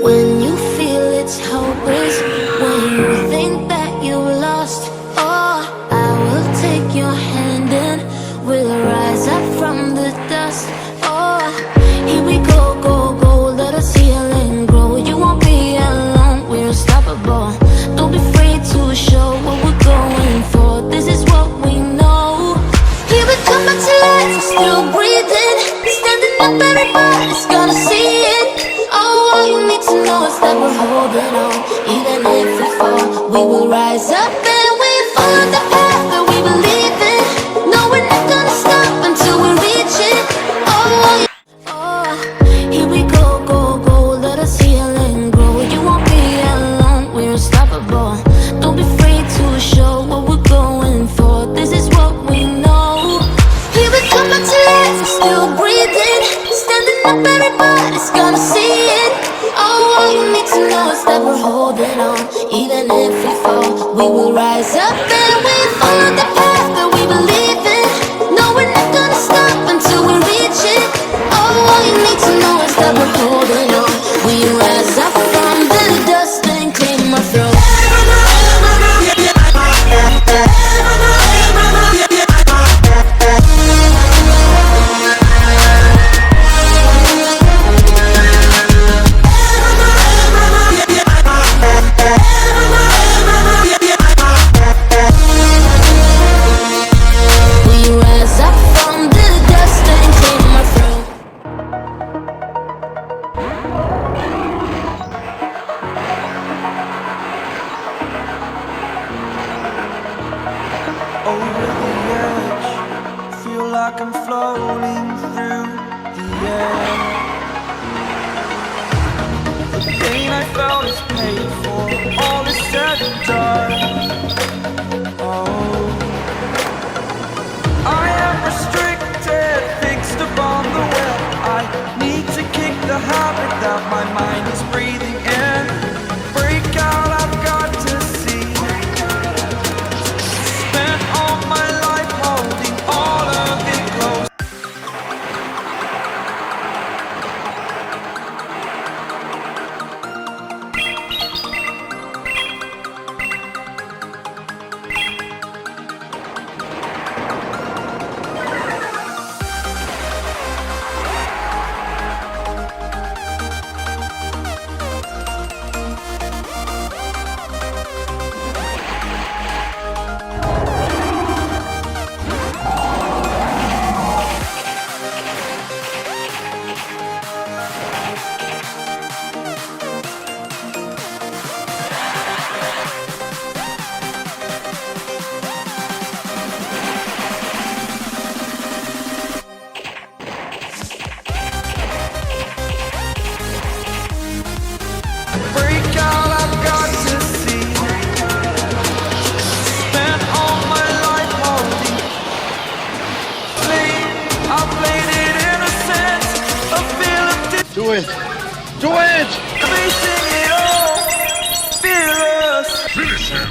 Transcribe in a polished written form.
When you feel it's hopeless, when you think that you lost, oh, I will take your hand and we'll rise up from the dust. Oh, here we go, go, go, let us heal and grow. You won't be alone, we're unstoppable. Don't be afraid to show what we're going for. This is what we know. Here we come back to life, we're still breathing. Standing up, everybody's gonna see it. Oh, all you need to know is that we're holding on. Even if we fall, we will rise up and we follow the path that we believe in. No, we're not gonna stop until we reach it. Oh, oh, here we go, go, go, let us heal and grow. You won't be alone, we're unstoppable. Don't be afraid to show what we're going for. This is what we know. Here we come back to life, we're still breathing. Standing up, everybody's gonna see it. Oh, all you need to know is that we're holding on. Even if we fall, we will rise up and we follow the path that we believe in. No, we're not gonna stop until we reach it. Oh, all you need to know is that we're holding on. We rise up from the dust and clean my throat. Over the edge, feel like I'm floating through the air. The pain I felt is paid for, all is said and done. Oh, I am restricted, fixed upon the web. I need to kick the habit that my mind is breathing in. Break out, I've got to see. Spent all my life holding all of it close. Break out, I've got to see. Spent all my life holding. I played it innocent. A feel of Do it! Do it! facing it all. Fearless. Finish him!